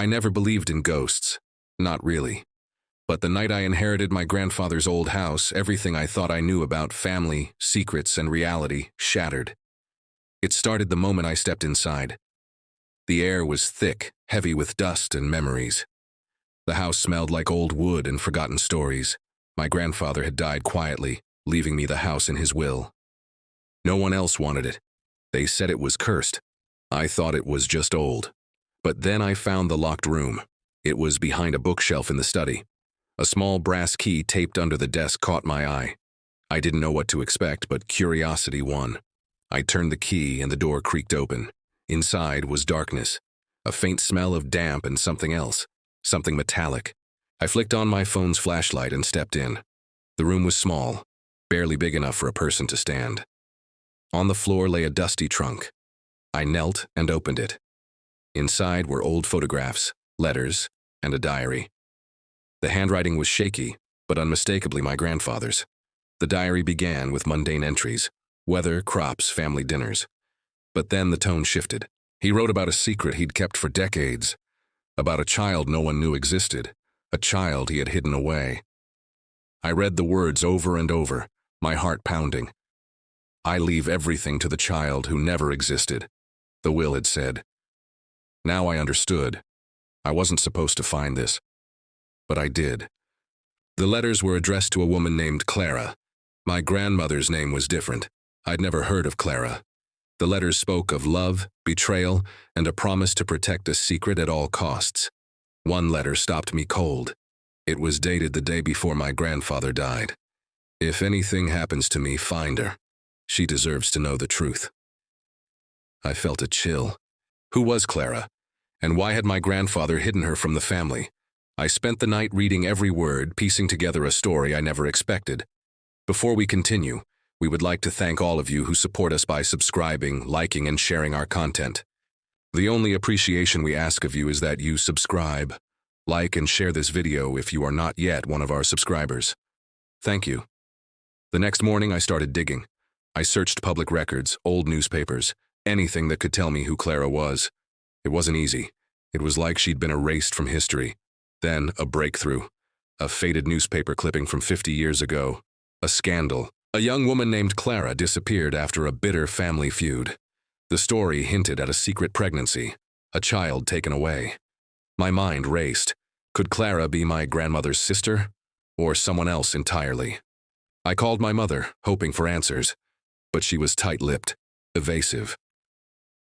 I never believed in ghosts. Not really. But the night I inherited my grandfather's old house, everything I thought I knew about family, secrets, and reality shattered. It started the moment I stepped inside. The air was thick, heavy with dust and memories. The house smelled like old wood and forgotten stories. My grandfather had died quietly, leaving me the house in his will. No one else wanted it. They said it was cursed. I thought it was just old. But then I found the locked room. It was behind a bookshelf in the study. A small brass key taped under the desk caught my eye. I didn't know what to expect, but curiosity won. I turned the key and the door creaked open. Inside was darkness, a faint smell of damp and something else, something metallic. I flicked on my phone's flashlight and stepped in. The room was small, barely big enough for a person to stand. On the floor lay a dusty trunk. I knelt and opened it. Inside were old photographs, letters, and a diary. The handwriting was shaky, but unmistakably my grandfather's. The diary began with mundane entries: weather, crops, family dinners. But then the tone shifted. He wrote about a secret he'd kept for decades, about a child no one knew existed, a child he had hidden away. I read the words over and over, my heart pounding. "I leave everything to the child who never existed," the will had said. Now I understood. I wasn't supposed to find this. But I did. The letters were addressed to a woman named Clara. My grandmother's name was different. I'd never heard of Clara. The letters spoke of love, betrayal, and a promise to protect a secret at all costs. One letter stopped me cold. It was dated the day before my grandfather died. "If anything happens to me, find her. She deserves to know the truth." I felt a chill. Who was Clara? And why had my grandfather hidden her from the family? I spent the night reading every word, piecing together a story I never expected. Before we continue, we would like to thank all of you who support us by subscribing, liking, and sharing our content. The only appreciation we ask of you is that you subscribe, like, and share this video if you are not yet one of our subscribers. Thank you. The next morning I started digging. I searched public records, old newspapers, anything that could tell me who Clara was. It wasn't easy. It was like she'd been erased from history. Then a breakthrough. A faded newspaper clipping from 50 years ago. A scandal. A young woman named Clara disappeared after a bitter family feud. The story hinted at a secret pregnancy, a child taken away. My mind raced. Could Clara be my grandmother's sister? Or someone else entirely? I called my mother, hoping for answers. But she was tight-lipped, evasive.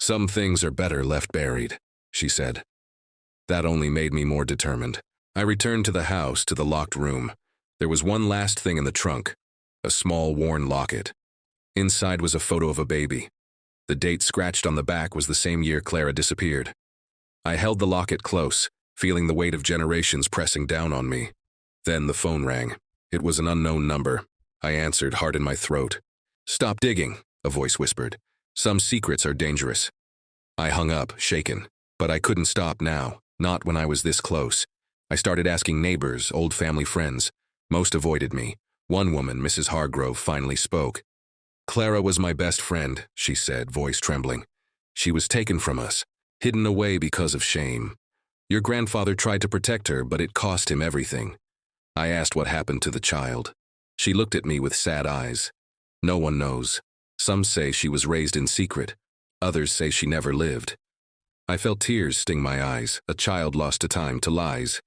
"Some things are better left buried," she said. That only made me more determined. I returned to the house, to the locked room. There was one last thing in the trunk. A small, worn locket. Inside was a photo of a baby. The date scratched on the back was the same year Clara disappeared. I held the locket close, feeling the weight of generations pressing down on me. Then the phone rang. It was an unknown number. I answered, heart in my throat. "Stop digging," a voice whispered. "Some secrets are dangerous." I hung up, shaken. But I couldn't stop now, not when I was this close. I started asking neighbors, old family friends. Most avoided me. One woman, Mrs. Hargrove, finally spoke. "Clara was my best friend," she said, voice trembling. "She was taken from us, hidden away because of shame. Your grandfather tried to protect her, but it cost him everything." I asked what happened to the child. She looked at me with sad eyes. "No one knows. Some say she was raised in secret. Others say she never lived." I felt tears sting my eyes, a child lost to time, to lies.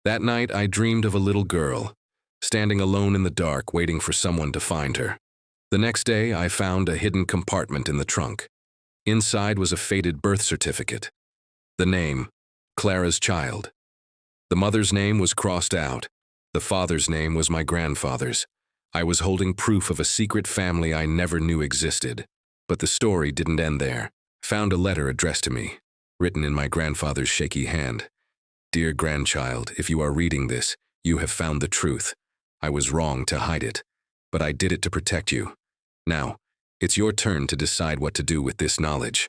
That night I dreamed of a little girl, standing alone in the dark, waiting for someone to find her. The next day I found a hidden compartment in the trunk. Inside was a faded birth certificate. The name, Clara's child. The mother's name was crossed out. The father's name was my grandfather's. I was holding proof of a secret family I never knew existed. But the story didn't end there. Found a letter addressed to me, written in my grandfather's shaky hand. "Dear grandchild, if you are reading this, you have found the truth. I was wrong to hide it, but I did it to protect you. Now, it's your turn to decide what to do with this knowledge."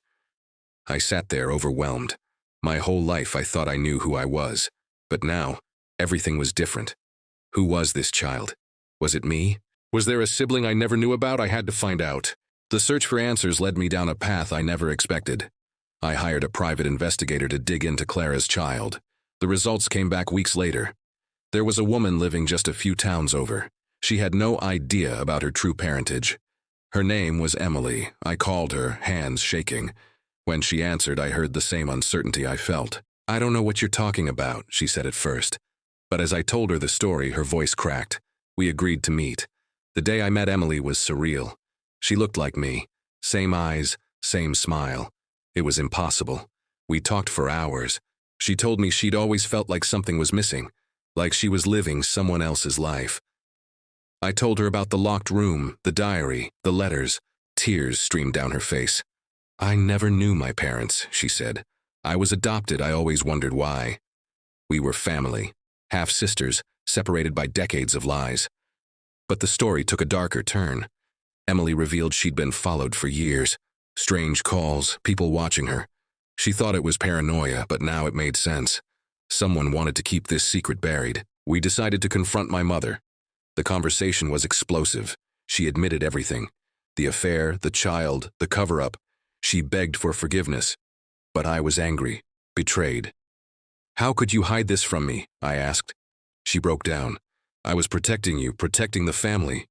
I sat there overwhelmed. My whole life I thought I knew who I was, but now everything was different. Who was this child? Was it me? Was there a sibling I never knew about? I had to find out. The search for answers led me down a path I never expected. I hired a private investigator to dig into Clara's child. The results came back weeks later. There was a woman living just a few towns over. She had no idea about her true parentage. Her name was Emily. I called her, hands shaking. When she answered, I heard the same uncertainty I felt. "I don't know what you're talking about," she said at first. But as I told her the story, her voice cracked. We agreed to meet. The day I met Emily was surreal. She looked like me. Same eyes, same smile. It was impossible. We talked for hours. She told me she'd always felt like something was missing, like she was living someone else's life. I told her about the locked room, the diary, the letters. Tears streamed down her face. "I never knew my parents," she said. "I was adopted. I always wondered why." We were family, half-sisters, separated by decades of lies. But the story took a darker turn. Emily revealed she'd been followed for years. Strange calls, people watching her. She thought it was paranoia, but now it made sense. Someone wanted to keep this secret buried. We decided to confront my mother. The conversation was explosive. She admitted everything. The affair, the child, the cover-up. She begged for forgiveness. But I was angry, betrayed. "How could you hide this from me?" I asked. She broke down. "I was protecting you, protecting the family.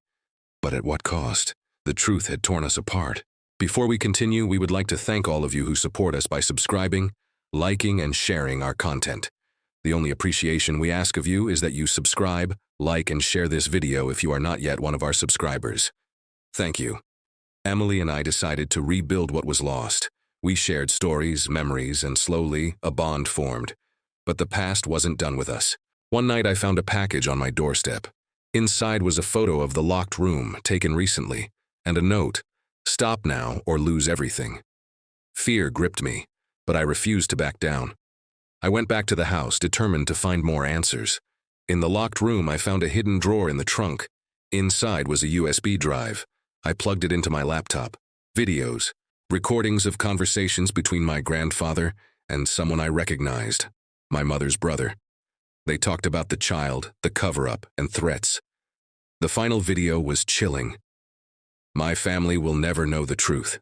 But at what cost? The truth had torn us apart." Before we continue, we would like to thank all of you who support us by subscribing, liking, and sharing our content. The only appreciation we ask of you is that you subscribe, like, and share this video if you are not yet one of our subscribers. Thank you. Emily and I decided to rebuild what was lost. We shared stories, memories, and slowly, a bond formed. But the past wasn't done with us. One night I found a package on my doorstep. Inside was a photo of the locked room, taken recently, and a note: "Stop now or lose everything." Fear gripped me, but I refused to back down. I went back to the house, determined to find more answers. In the locked room, I found a hidden drawer in the trunk. Inside was a USB drive. I plugged it into my laptop. Videos, recordings of conversations between my grandfather and someone I recognized, my mother's brother. They talked about the child, the cover-up, and threats. The final video was chilling. "My family will never know the truth,"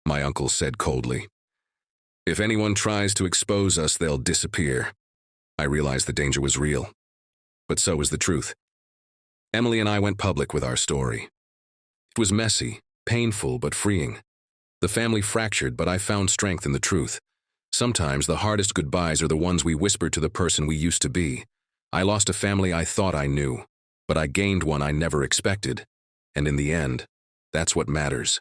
my uncle said coldly. "If anyone tries to expose us, they'll disappear." I realized the danger was real. But so was the truth. Emily and I went public with our story. It was messy, painful, but freeing. The family fractured, but I found strength in the truth. Sometimes the hardest goodbyes are the ones we whisper to the person we used to be. I lost a family I thought I knew, but I gained one I never expected. And in the end, that's what matters.